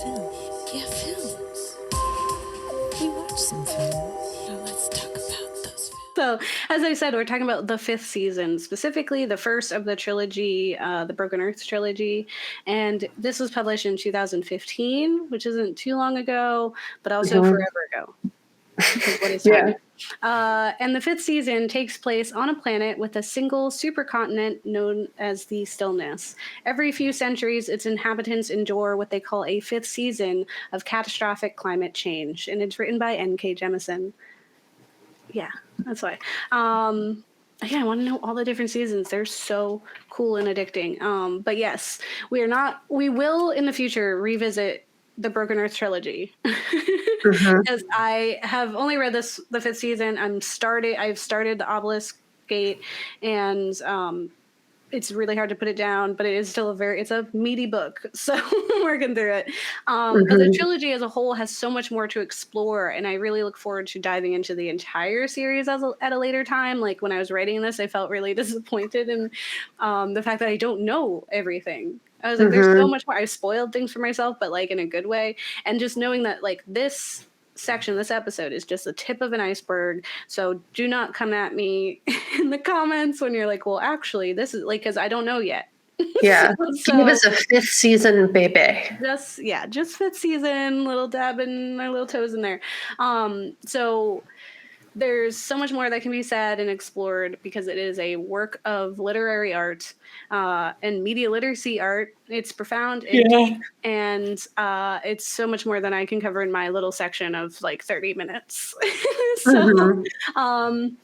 film. Yeah, films. We watched some films. Now let's talk about those films. So, as I said, we're talking about the 5th season, specifically the first of the trilogy, the Broken Earth trilogy. And this was published in 2015, which isn't too long ago, but also forever ago. What is time? And the 5th season takes place on a planet with a single supercontinent known as the Stillness. Every few centuries, its inhabitants endure what they call a 5th season of catastrophic climate change. And it's written by N.K. Jemisin. Yeah, that's why. Again, I want to know all the different seasons. They're so cool and addicting. But yes, we will in the future revisit the Broken Earth trilogy. Because I have only read the 5th season. I've started the Obelisk Gate, and it's really hard to put it down, but it is still it's a meaty book, so I'm working through it. But the trilogy as a whole has so much more to explore, and I really look forward to diving into the entire series at a later time. Like when I was writing this, I felt really disappointed in the fact that I don't know everything. I was like, there's so much more. I spoiled things for myself, but like in a good way. And just knowing that like this episode is just the tip of an iceberg. So do not come at me in the comments when you're like, well, actually, this is like, because I don't know yet. Yeah. So, Gabe is a 5th season baby. Just 5th season, little dabbing my little toes in there. So there's so much more that can be said and explored because it is a work of literary art and media literacy art. It's profound and deep, and it's so much more than I can cover in my little section of like 30 minutes. So I'm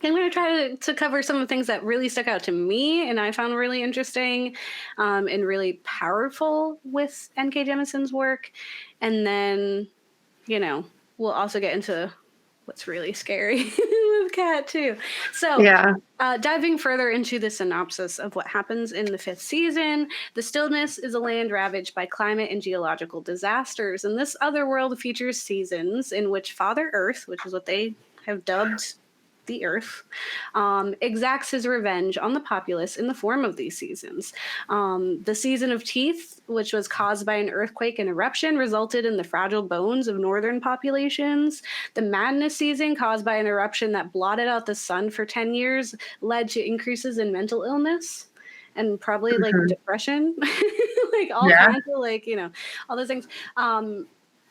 going to try to cover some of the things that really stuck out to me and I found really interesting and really powerful with N.K. Jemisin's work. And then, we'll also get into what's really scary with Kat too. So diving further into the synopsis of what happens in the 5th season, the Stillness is a land ravaged by climate and geological disasters. And this other world features seasons in which Father Earth, which is what they have dubbed the Earth, exacts his revenge on the populace in the form of these seasons. The season of Teeth, which was caused by an earthquake and eruption, resulted in the fragile bones of northern populations. The Madness season, caused by an eruption that blotted out the sun for 10 years, led to increases in mental illness and probably like depression, like all kinds of like, all those things.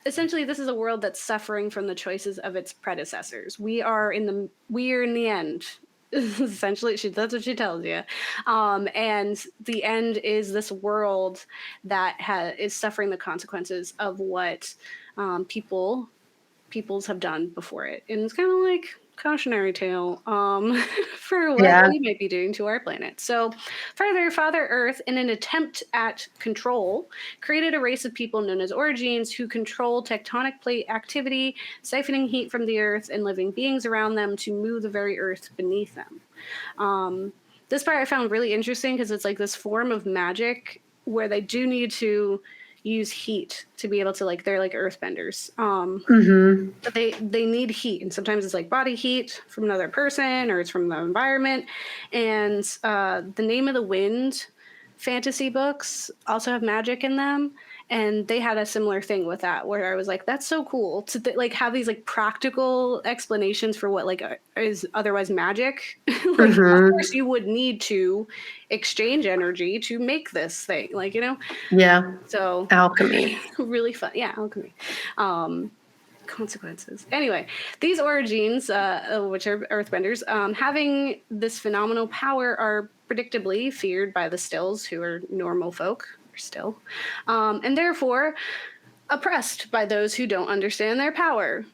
Essentially, this is a world that's suffering from the choices of its predecessors. We are in the end. Essentially, that's what she tells you. And the end is this world that is suffering the consequences of what peoples have done before it. And it's kind of like cautionary tale for what we might be doing to our planet. So further, Father Earth, in an attempt at control, created a race of people known as origines who control tectonic plate activity, siphoning heat from the Earth and living beings around them to move the very Earth beneath them. This part I found really interesting because it's like this form of magic where they do need to use heat to be able to they're like earthbenders. But they need heat, and sometimes it's like body heat from another person or it's from the environment. And the Name of the Wind fantasy books also have magic in them, and they had a similar thing with that where I was like, that's so cool to have these like practical explanations for what is otherwise magic. Of course you would need to exchange energy to make this thing, so alchemy. Really fun. Alchemy. Consequences. Anyway, these origins, which are earthbenders, having this phenomenal power, are predictably feared by the Stills, who are normal folk, still, and therefore oppressed by those who don't understand their power.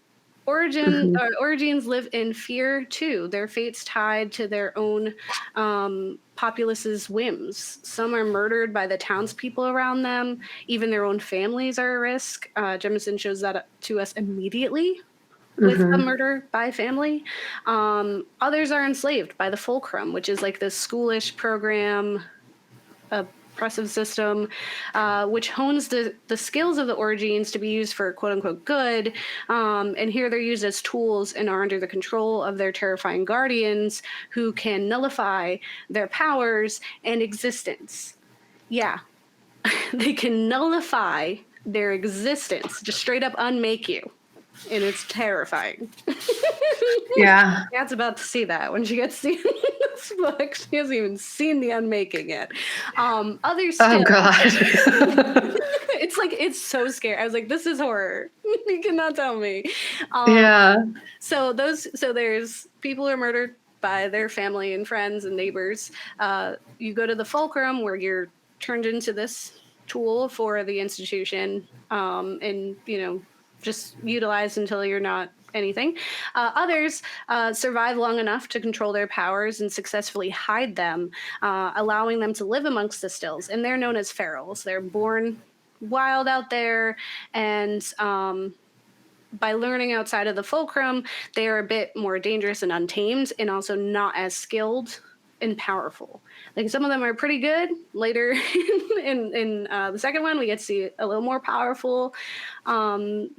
Origins live in fear too, their fates tied to their own populace's whims. Some are murdered by the townspeople around them. Even their own families are at risk. Jemisin shows that to us immediately with a murder by family. Others are enslaved by the Fulcrum, which is like this schoolish program, oppressive system, which hones the skills of the origins to be used for quote-unquote good. And here they're used as tools and are under the control of their terrifying guardians who can nullify their powers and existence. Yeah, they can nullify their existence, just straight up unmake you. And it's terrifying. Yeah. Dad's about to see that when she gets to this book. She hasn't even seen the unmaking yet. Others still. Oh God. It's like, it's so scary. I was like, this is horror. You cannot tell me. Yeah. So there's people who are murdered by their family and friends and neighbors. You go to the fulcrum where you're turned into this tool for the institution, and just utilized until you're not anything. Others survive long enough to control their powers and successfully hide them, allowing them to live amongst the stills. And they're known as ferals. They're born wild out there, and by learning outside of the fulcrum, they are a bit more dangerous and untamed, and also not as skilled and powerful. Like, some of them are pretty good. Later in the second one, we get to see a little more powerful ferals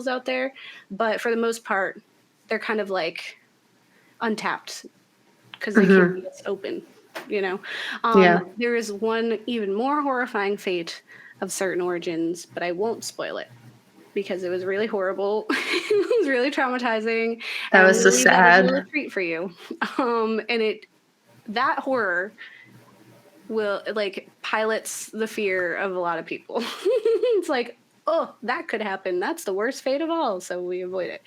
out there. But for the most part, they're kind of like untapped because they can't be as open, There is one even more horrifying fate of certain origins, but I won't spoil it because it was really horrible. It was really traumatizing. That was so sad. That was a treat for you. That horror will pilots the fear of a lot of people. It's like, oh, that could happen. That's the worst fate of all, so we avoid it.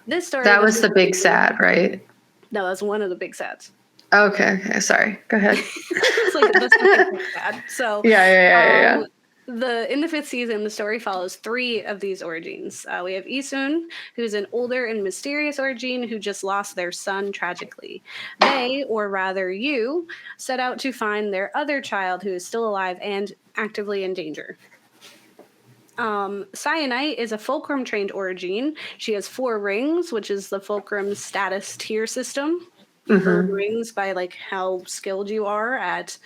This story. That was the big sad, right? No, that's one of the big sads. Okay. Sorry. Go ahead. It's like the second big sad. So yeah. In the 5th season, the story follows 3 of these origins. We have Isun, who's an older and mysterious origin who just lost their son tragically. They, or rather you, set out to find their other child who is still alive and actively in danger. Cyanite is a fulcrum-trained origin. She has 4 rings, which is the fulcrum status tier system. Rings by how skilled you are at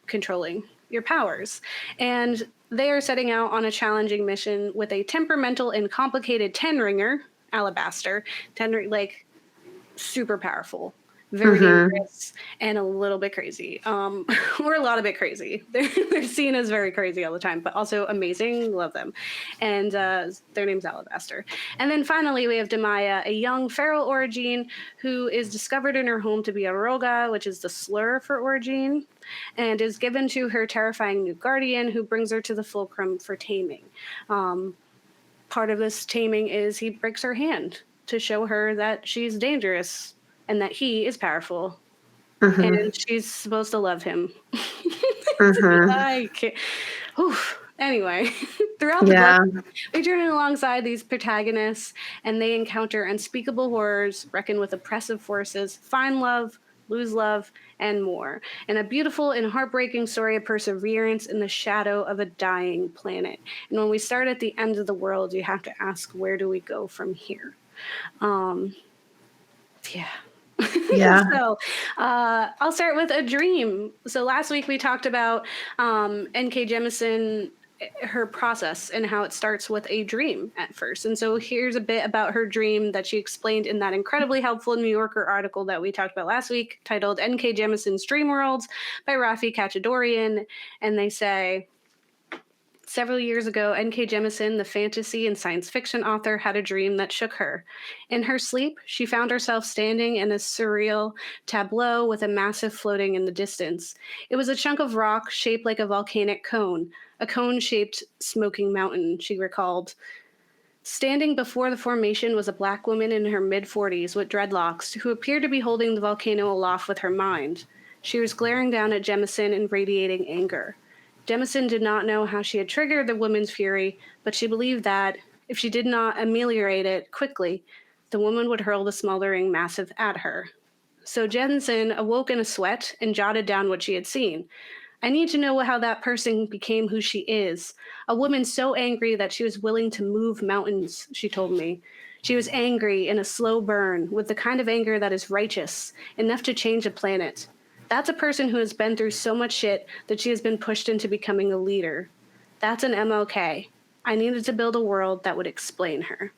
controlling your powers. And they are setting out on a challenging mission with a temperamental and complicated 10-ringer, Alabaster. 10 super powerful, very dangerous, and a little bit crazy. Or a lot of bit crazy. They're seen as very crazy all the time, but also amazing. Love them. And their name's Alabaster. And then finally, we have Demaya, a young feral origin who is discovered in her home to be a Roga, which is the slur for origin, and is given to her terrifying new guardian, who brings her to the fulcrum for taming. Part of this taming is he breaks her hand to show her that she's dangerous and that he is powerful. And she's supposed to love him. Anyway, throughout the book, we journey alongside these protagonists, and they encounter unspeakable horrors, reckon with oppressive forces, find love, lose love, and more. And a beautiful and heartbreaking story of perseverance in the shadow of a dying planet. And when we start at the end of the world, you have to ask, where do we go from here? So I'll start with a dream. So last week we talked about N.K. Jemisin, her process, and how it starts with a dream at first. And so here's a bit about her dream that she explained in that incredibly helpful New Yorker article that we talked about last week, titled N.K. Jemisin's Dream Worlds by Rafi Kachadorian. And they say, several years ago, N.K. Jemisin, the fantasy and science fiction author, had a dream that shook her. In her sleep, she found herself standing in a surreal tableau with a massive floating in the distance. It was a chunk of rock shaped like a volcanic cone, a cone-shaped smoking mountain, she recalled. Standing before the formation was a black woman in her mid-40s with dreadlocks who appeared to be holding the volcano aloft with her mind. She was glaring down at Jemisin and radiating anger. Jemisin did not know how she had triggered the woman's fury, but she believed that, if she did not ameliorate it quickly, the woman would hurl the smoldering massive at her. So Jemisin awoke in a sweat and jotted down what she had seen. I need to know how that person became who she is. A woman so angry that she was willing to move mountains, she told me. She was angry in a slow burn, with the kind of anger that is righteous, enough to change a planet. That's a person who has been through so much shit that she has been pushed into becoming a leader. That's an MLK. I needed to build a world that would explain her.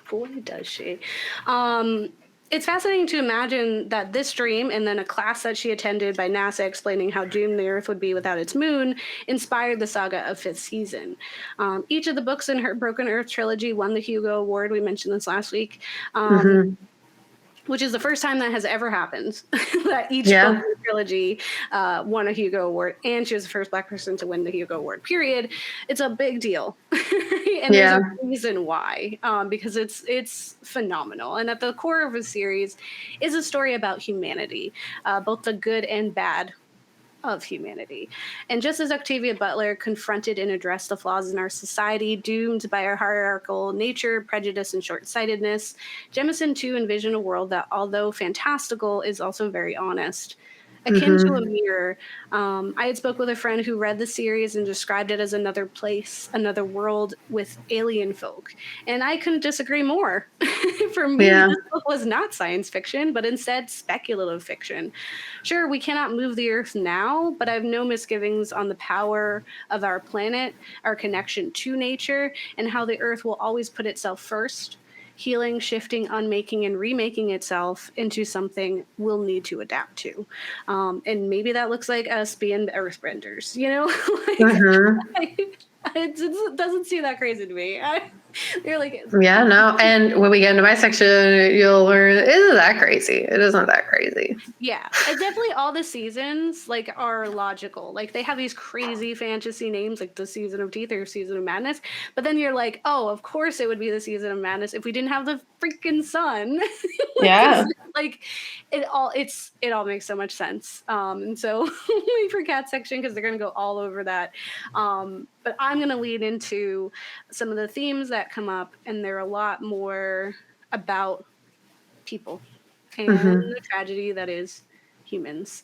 Boy, does she. It's fascinating to imagine that this dream and then a class that she attended by NASA explaining how doomed the Earth would be without its moon inspired the saga of Fifth Season. Each of the books in her Broken Earth trilogy won the Hugo Award. We mentioned this last week. Which is the first time that has ever happened, that each book in the trilogy won a Hugo Award, and she was the first Black person to win the Hugo Award, period. It's a big deal. And there's a reason why, because it's phenomenal. And at the core of the series is a story about humanity, both the good and bad of humanity. And just as Octavia Butler confronted and addressed the flaws in our society, doomed by our hierarchical nature, prejudice, and short-sightedness, Jemisin too envisioned a world that, although fantastical, is also very honest. Akin to a mirror. I had spoke with a friend who read the series and described it as another place, another world with alien folk. And I couldn't disagree more. For me, this book was not science fiction, but instead speculative fiction. Sure, we cannot move the Earth now, but I have no misgivings on the power of our planet, our connection to nature, and how the Earth will always put itself first, healing, shifting, unmaking, and remaking itself into something we'll need to adapt to. And maybe that looks like us being earthbenders, you know? It doesn't seem that crazy to me. You're like... Yeah, no. And when we get into my section, you'll learn it isn't that crazy. It isn't that crazy. Yeah. And definitely all the seasons like are logical. Like they have these crazy fantasy names like the Season of Teeth or Season of Madness. But then you're like, oh, of course it would be the Season of Madness if we didn't have the freaking sun. Like it all makes so much sense. And so wait for cat section because they're gonna go all over that. But I'm gonna lead into some of the themes that come up, and they're a lot more about people and the tragedy that is humans.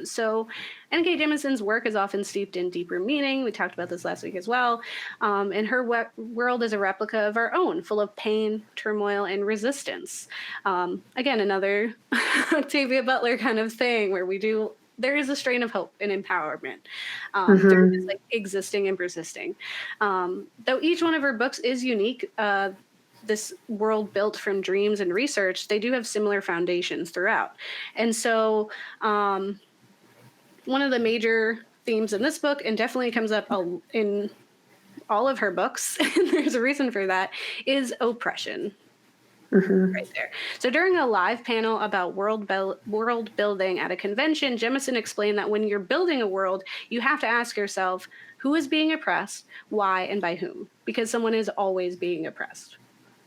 So N.K. Jemisin's work is often steeped in deeper meaning. We talked about this last week as well. And her world is a replica of our own, full of pain, turmoil, and resistance. Again, another Octavia Butler kind of thing where there is a strain of hope and empowerment through this like existing and persisting. Though each one of her books is unique, this world built from dreams and research, they do have similar foundations throughout. And so one of the major themes in this book, and definitely comes up in all of her books, and there's a reason for that, is oppression. Right there. So during a live panel about world building at a convention, Jemisin explained that when you're building a world, you have to ask yourself, who is being oppressed, why, and by whom? Because someone is always being oppressed.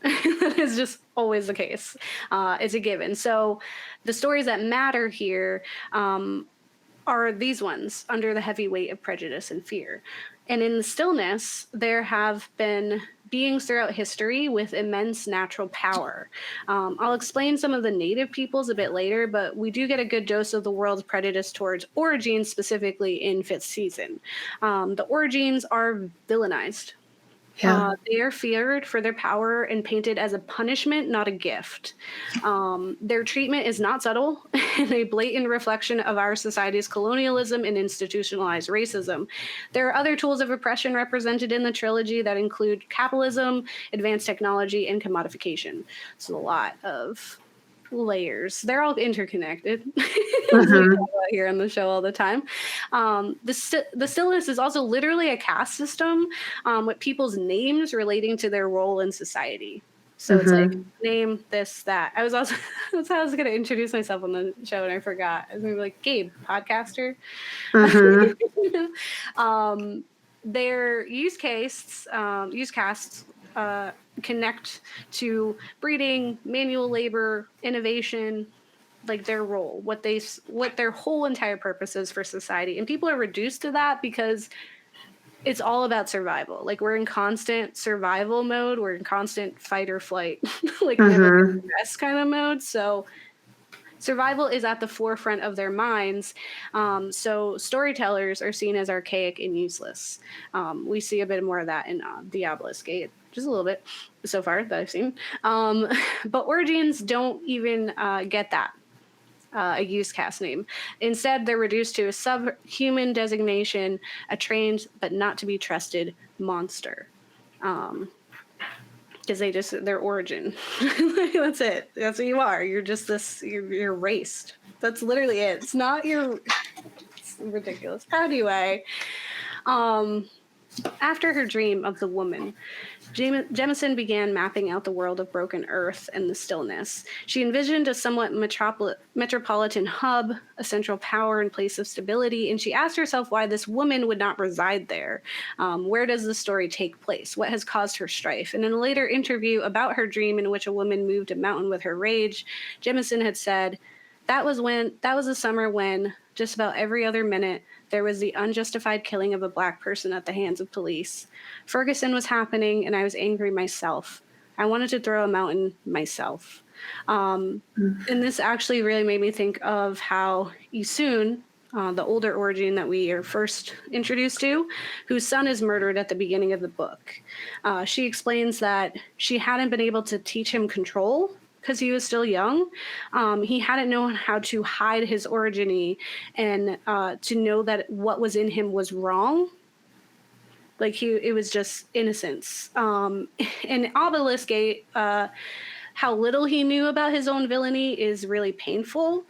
That is just always the case. It's a given. So the stories that matter here are these ones, under the heavy weight of prejudice and fear. And in the stillness, there have been beings throughout history with immense natural power. I'll explain some of the native peoples a bit later, but we do get a good dose of the world's prejudice towards origins, specifically in Fifth Season. The origins are villainized. They are feared for their power and painted as a punishment, not a gift. Their treatment is not subtle and a blatant reflection of our society's colonialism and institutionalized racism. There are other tools of oppression represented in the trilogy that include capitalism, advanced technology, and commodification. So a lot of layers. They're all interconnected. We talk about here on the show all the time. The stillness is also literally a caste system with people's names relating to their role in society. So it's like name this, that. That's how I was going to introduce myself on the show, and I forgot. I was going to be like, Gabe, podcaster. Their use casts connect to breeding, manual labor, innovation, like their role, what their whole entire purpose is for society. And people are reduced to that because it's all about survival. Like we're in constant survival mode. We're in constant fight or flight, like never rest kind of mode. So survival is at the forefront of their minds. So storytellers are seen as archaic and useless. We see a bit more of that in Diablo's Gate, just a little bit so far that I've seen. But origins don't even get that. A use cast name. Instead, they're reduced to a subhuman designation, a trained but not to be trusted monster. because their origin. That's it. That's what you are. You're just this. You're raced. That's literally it. It's not your. It's ridiculous. Anyway, after her dream of the woman, Jemisin began mapping out the world of broken earth and the stillness. She envisioned a somewhat metropolitan hub, a central power and place of stability, and she asked herself why this woman would not reside there. Where does the story take place? What has caused her strife? And in a later interview about her dream in which a woman moved a mountain with her rage, Jemisin had said, that was the summer when, just about every other minute, there was the unjustified killing of a Black person at the hands of police. Ferguson was happening, and I was angry myself. I wanted to throw a mountain myself. And this actually really made me think of how Isun, the older origin that we are first introduced to, whose son is murdered at the beginning of the book. She explains that she hadn't been able to teach him control because he was still young. He hadn't known how to hide his origin and to know that what was in him was wrong. Like it was just innocence. In Obelisk Gate, how little he knew about his own villainy is really painful,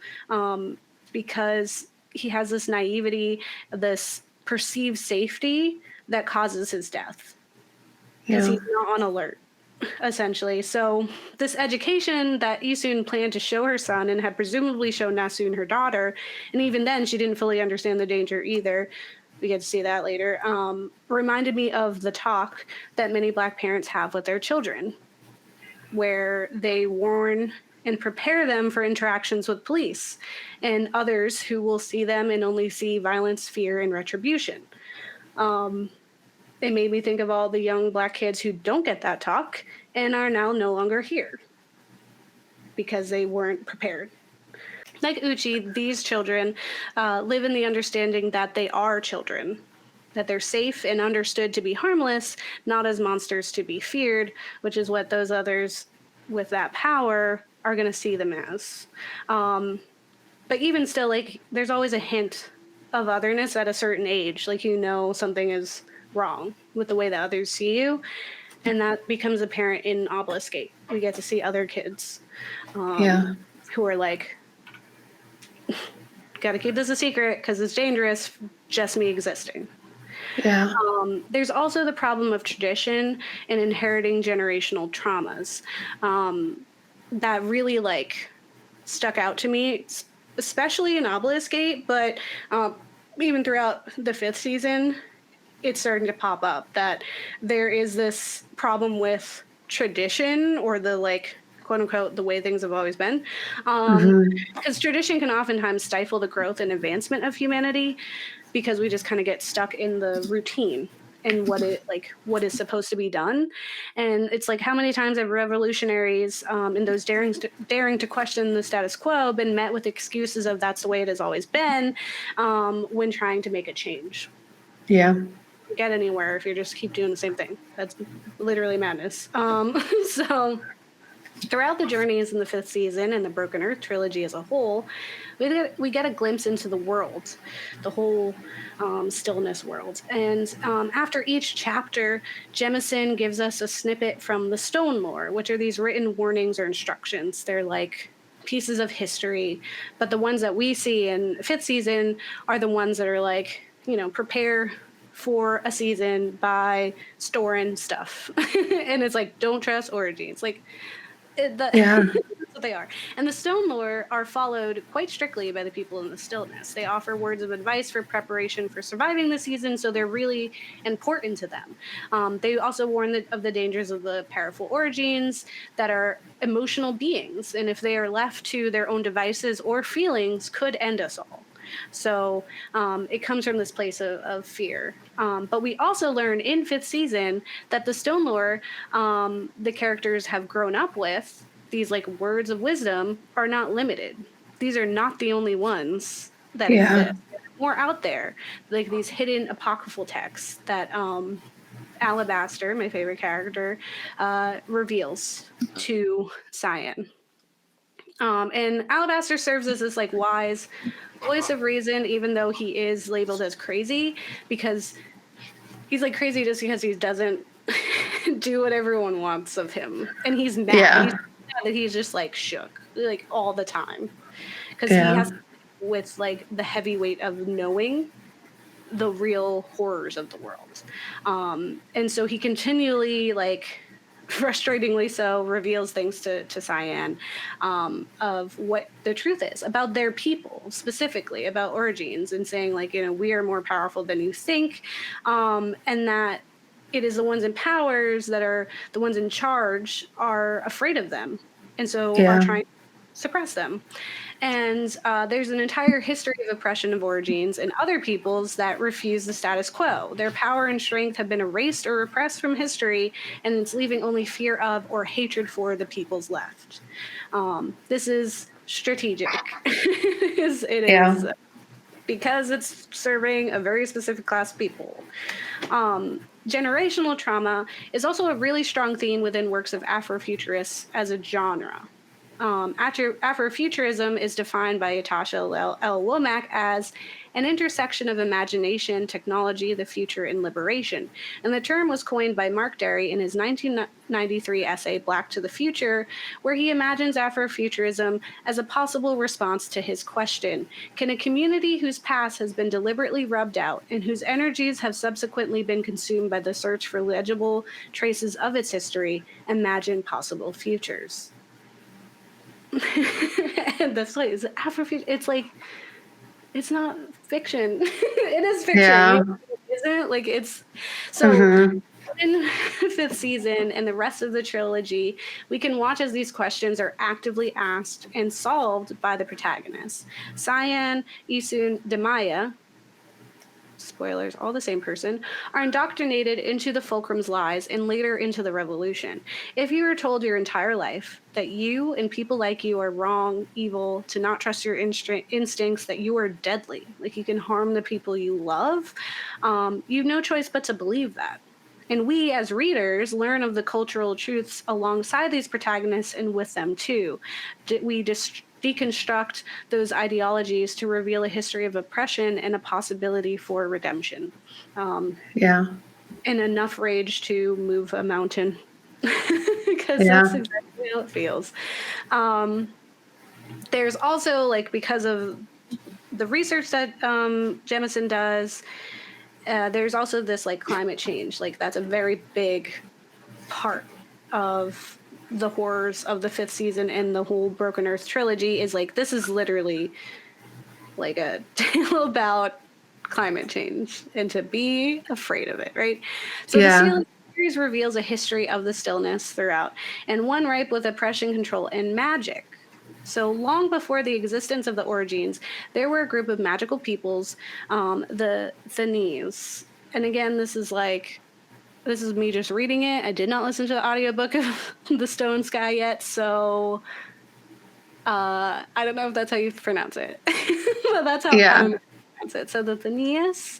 because he has this naivety, this perceived safety that causes his death. Because he's not on alert, essentially. So this education that Isun planned to show her son and had presumably shown Nasun, her daughter, and even then she didn't fully understand the danger either, we get to see that later, reminded me of the talk that many Black parents have with their children, where they warn and prepare them for interactions with police and others who will see them and only see violence, fear, and retribution. It made me think of all the young Black kids who don't get that talk and are now no longer here because they weren't prepared. Like Uchi, these children live in the understanding that they are children, that they're safe and understood to be harmless, not as monsters to be feared, which is what those others with that power are going to see them as. But even still, like, there's always a hint of otherness at a certain age. Like, something is wrong with the way that others see you. And that becomes apparent in Obelisk Gate. We get to see other kids who are like, gotta keep this a secret because it's dangerous, just me existing. Yeah. There's also the problem of tradition and inheriting generational traumas that really stuck out to me, especially in Obelisk Gate, but even throughout the 5th season, it's starting to pop up that there is this problem with tradition, or the quote unquote the way things have always been, because tradition can oftentimes stifle the growth and advancement of humanity because we just kind of get stuck in the routine and what is supposed to be done. And it's like, how many times have revolutionaries and those daring to question the status quo been met with excuses of that's the way it has always been when trying to make a change? Yeah. Get anywhere if you just keep doing the same thing. That's literally madness. So throughout the journeys in the 5th season and the Broken Earth trilogy as a whole, we get a glimpse into the world, the whole stillness world. And after each chapter, Jemisin gives us a snippet from the Stone Lore, which are these written warnings or instructions. They're like pieces of history, but the ones that we see in 5th season are the ones that are like, prepare for a season by storing stuff. And it's like, don't trust origins. That's what they are. And the Stone Lore are followed quite strictly by the people in the stillness. They offer words of advice for preparation for surviving the season, so they're really important to them. They also warn of the dangers of the powerful origins that are emotional beings, and if they are left to their own devices or feelings, could end us all. So it comes from this place of fear. But we also learn in 5th season that the Stone Lore, the characters have grown up with, these words of wisdom, are not limited. These are not the only ones that exist. More out there, like these hidden apocryphal texts that Alabaster, my favorite character, reveals to Cyan. And Alabaster serves as this wise voice of reason, even though he is labeled as crazy, because he's crazy just because he doesn't do what everyone wants of him, and he's mad. Yeah. He's mad that he's just like shook, like all the time, because he Yeah. has to deal with like the heavy weight of knowing the real horrors of the world, and so he continually, like, frustratingly so, reveals things to Cyan, of what the truth is about their people, specifically about origins, and saying, like, you know, we are more powerful than you think, and that it is the ones in powers that are the ones in charge are afraid of them, and so Yeah. are trying to suppress them. And there's an entire history of oppression of origins and other peoples that refuse the status quo. Their power and strength have been erased or repressed from history, and it's leaving only fear of or hatred for the peoples left. This is strategic. It is because it's serving a very specific class of people. Generational trauma is also a really strong theme within works of Afrofuturists as a genre. Afrofuturism is defined by Natasha L. Womack as an intersection of imagination, technology, the future, and liberation. And the term was coined by Mark Derry in his 1993 essay, Black to the Future, where he imagines Afrofuturism as a possible response to his question: can a community whose past has been deliberately rubbed out and whose energies have subsequently been consumed by the search for legible traces of its history imagine possible futures? And this place, Afrofuturism, it's like, it's not fiction. It is fiction. Yeah. Isn't it? Like, it's so in the fifth season and the rest of the trilogy, we can watch as these questions are actively asked and solved by the protagonists. Cyan, Isun, Demaya, spoilers, all the same person, are indoctrinated into the Fulcrum's lies and later into the revolution. If you were told your entire life that you and people like you are wrong, evil, to not trust your instincts, that you are deadly, like you can harm the people you love, you have no choice but to believe that. And we, as readers, learn of the cultural truths alongside these protagonists and with them too. We deconstruct those ideologies to reveal a history of oppression and a possibility for redemption. Yeah. And enough rage to move a mountain, because that's exactly how it feels. There's also, like, because of the research that Jemisin does, there's also this, like, climate change. Like, that's a very big part of the horrors of the fifth season and the whole Broken Earth trilogy. Is like, this is literally like a tale about climate change and to be afraid of it, right? So the series reveals a history of the stillness throughout, and one ripe with oppression, control, and magic. So long before the existence of the origins, there were a group of magical peoples, the Thanese. And again, this is me just reading it. I did not listen to the audiobook of The Stone Sky yet, so I don't know if that's how you pronounce it. But that's how I'm pronounce it. So the Thanese,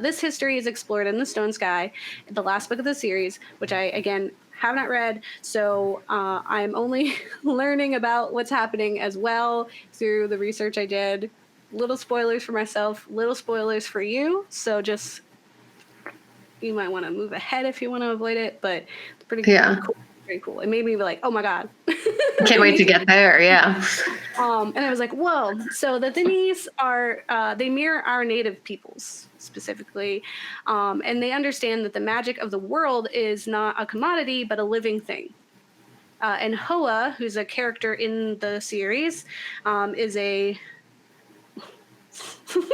this history is explored in The Stone Sky, the last book of the series, which I, again, have not read, so I'm only learning about what's happening as well through the research I did. Little spoilers for myself, little spoilers for you, so just, you might want to move ahead if you want to avoid it, but it's pretty cool. Very cool. It made me be like, oh my God. Can't wait to get there, yeah. And I was like, whoa. So the Thanese are, they mirror our native peoples specifically, and they understand that the magic of the world is not a commodity, but a living thing. And Hoa, who's a character in the series, is a...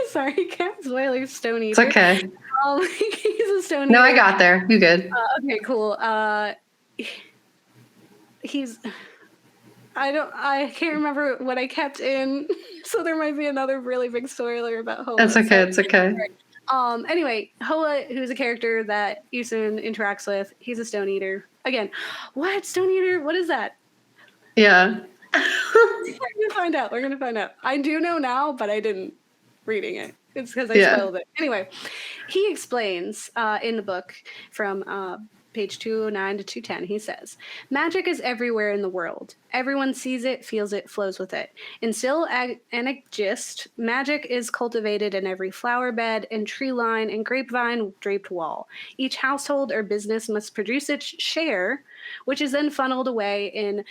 Sorry, Cat Spoiler, Stone Eater. It's okay. He's a Stone Eater. No, I got there. You good. Okay, cool. He's... I can't remember what I kept in, so there might be another really big spoiler about Hoa. That's okay. It's okay. Anyway, Hoa, who's a character that Isun interacts with, he's a Stone Eater. Again, what? Stone Eater? What is that? Yeah. We're gonna find out. We're gonna find out. I do know now, but I didn't reading it. It's because I spoiled it. Anyway, he explains in the book from page 209 to 210, he says, magic is everywhere in the world. Everyone sees it, feels it, flows with it. In Sil Anagist, magic is cultivated in every flower bed and tree line and grapevine draped wall. Each household or business must produce its share, which is then funneled away in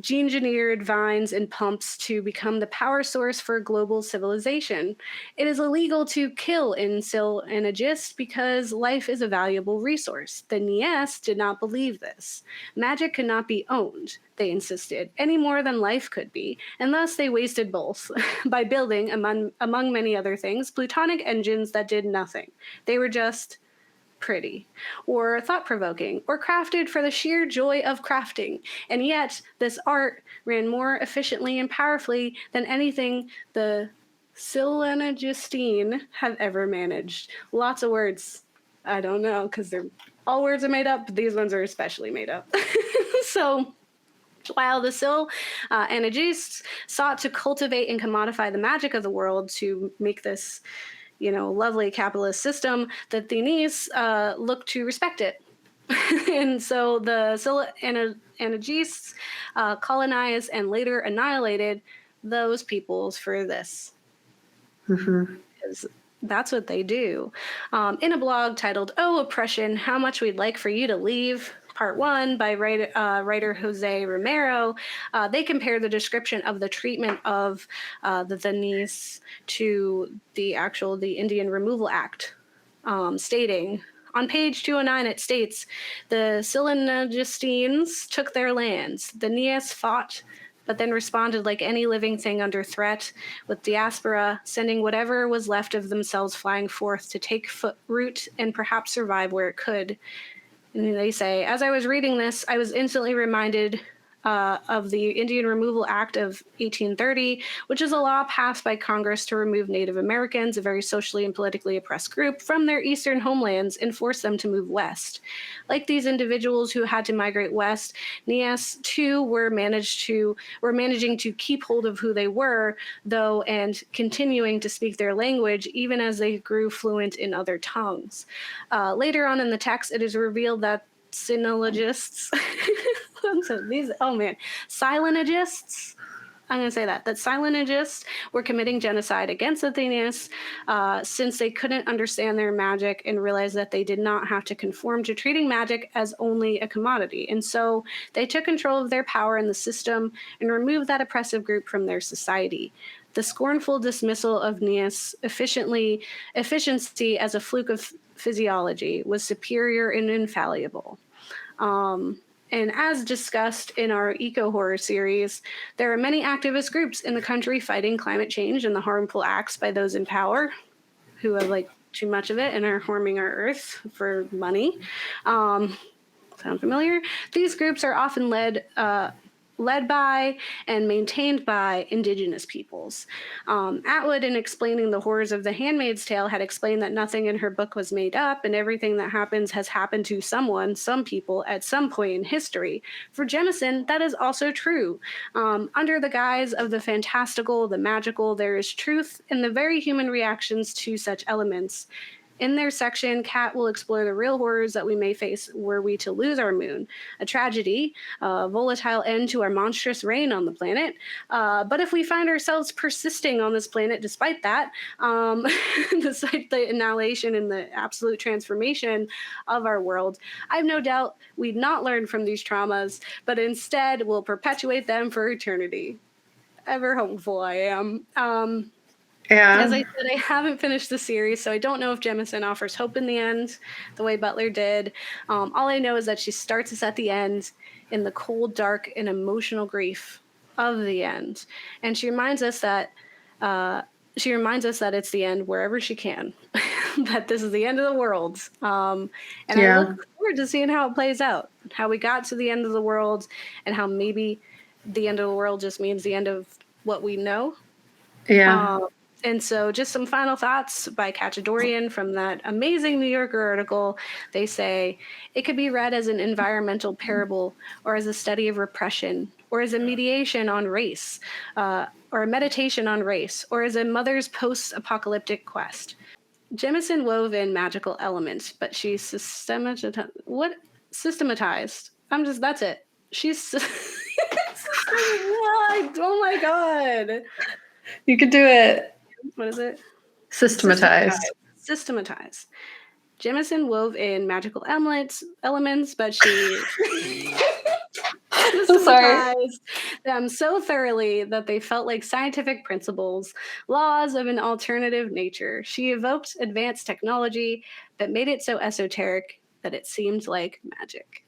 gene-engineered vines and pumps to become the power source for global civilization. It is illegal to kill in Sil and Aegis because life is a valuable resource. The Nies did not believe this. Magic could not be owned, they insisted, any more than life could be, and thus they wasted both by building, among many other things, plutonic engines that did nothing. They were just pretty, or thought-provoking, or crafted for the sheer joy of crafting. And yet, this art ran more efficiently and powerfully than anything the Silenagistine have ever managed. Lots of words. I don't know, because they're all words are made up, but these ones are especially made up. So, while the Sil Anagists sought to cultivate and commodify the magic of the world to make this lovely capitalist system, the Thenese look to respect it. And so the Scylla Anagists colonized and later annihilated those peoples for this. Because that's what they do. In a blog titled, "Oh, Oppression, How Much We'd Like for You to Leave," Part 1 by writer Jose Romero, they compare the description of the treatment of the Thenese to the Indian Removal Act, stating, on page 209 it states, the Silenagistines took their lands. The Nies fought, but then responded like any living thing under threat, with diaspora sending whatever was left of themselves flying forth to take root and perhaps survive where it could. And they say, as I was reading this, I was instantly reminded of the Indian Removal Act of 1830, which is a law passed by Congress to remove Native Americans, a very socially and politically oppressed group, from their eastern homelands and force them to move west. Like these individuals who had to migrate west, Nias too were managing to keep hold of who they were, though, and continuing to speak their language, even as they grew fluent in other tongues. Later on in the text, it is revealed that Sinologists, Silenagists, I'm going to say that Silenagists were committing genocide against the Thenese since they couldn't understand their magic and realized that they did not have to conform to treating magic as only a commodity. And so they took control of their power in the system and removed that oppressive group from their society. The scornful dismissal of Nias efficiency as a fluke of physiology was superior and infallible. And as discussed in our eco-horror series, there are many activist groups in the country fighting climate change and the harmful acts by those in power who have too much of it and are harming our earth for money. Sound familiar? These groups are often led by and maintained by indigenous peoples. Atwood, in explaining the horrors of The Handmaid's Tale, had explained that nothing in her book was made up and everything that happens has happened to someone, some people, at some point in history. For Jemisin, that is also true. Under the guise of the fantastical, the magical, there is truth in the very human reactions to such elements. In their section, Kat will explore the real horrors that we may face were we to lose our moon, a tragedy, a volatile end to our monstrous reign on the planet. But if we find ourselves persisting on this planet despite that, despite the annihilation and the absolute transformation of our world, I have no doubt we'd not learn from these traumas, but instead will perpetuate them for eternity. Ever hopeful I am. Yeah. As I said, I haven't finished the series, so I don't know if Jemisin offers hope in the end, the way Butler did. All I know is that she starts us at the end in the cold, dark, and emotional grief of the end, and she reminds us that it's the end wherever she can, that this is the end of the world. I look forward to seeing how it plays out, how we got to the end of the world, and how maybe the end of the world just means the end of what we know. Yeah. And so just some final thoughts by Cachadorian from that amazing New Yorker article. They say, it could be read as an environmental parable or as a study of repression or as a mediation on race or a meditation on race or as a mother's post-apocalyptic quest. Jemisin wove in magical elements, but she systematized. That's it. She's oh my god. You could do it. What is it? Systematized. Systematized. Jemisin wove in magical elements, but she systematized them so thoroughly that they felt like scientific principles, laws of an alternative nature. She evoked advanced technology that made it so esoteric that it seemed like magic.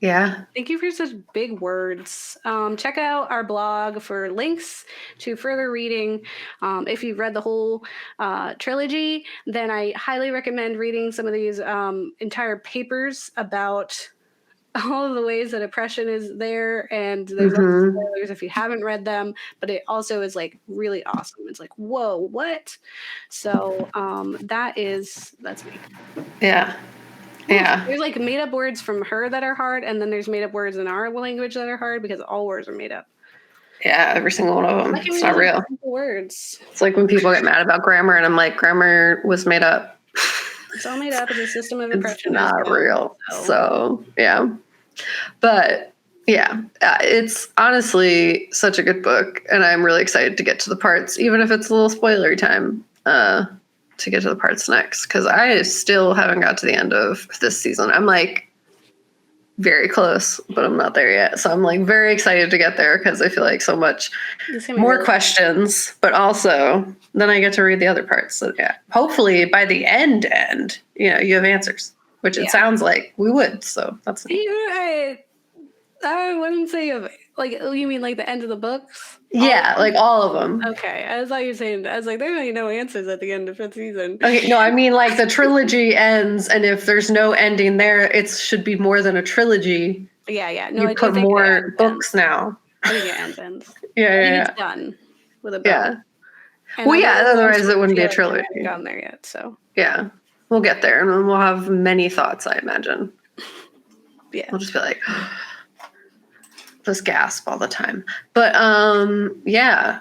Yeah. Thank you for such big words. Check out our blog for links to further reading. If you've read the whole trilogy, then I highly recommend reading some of these entire papers about all of the ways that oppression is there. And there's also spoilers if you haven't read them, but it also is like really awesome. It's like, whoa, what? So that's me. Yeah. Yeah. There's like made up words from her that are hard, and then there's made up words in our language that are hard because all words are made up. Yeah, every single one of them. It's not real. Words. It's like when people get mad about grammar, and I'm like, grammar was made up. It's all made up. It's a system of oppression. It's not real. So, yeah. But, yeah, it's honestly such a good book, and I'm really excited to get to the parts, even if it's a little spoilery time. To get to the parts next, because I still haven't got to the end of this season. I'm like very close, but I'm not there yet. So I'm like very excited to get there because I feel like so much more questions, but also then I get to read the other parts. So yeah, hopefully by the end, you have answers, which it sounds like we would. So that's I wouldn't say like, you mean like the end of the books? Yeah, like all of them. Okay, I thought you were saying, I was like, there's no answers at the end of 5th season. Okay, no, I mean like the trilogy ends, and if there's no ending there, it should be more than a trilogy. Yeah. No, you put more books now. I think it ends. Yeah. It's done with a bow. Yeah. Well, yeah, otherwise it wouldn't be a trilogy. I haven't gotten there yet, so. Yeah, we'll get there, and then we'll have many thoughts, I imagine. Yeah. We'll just be like, just gasp all the time. But yeah,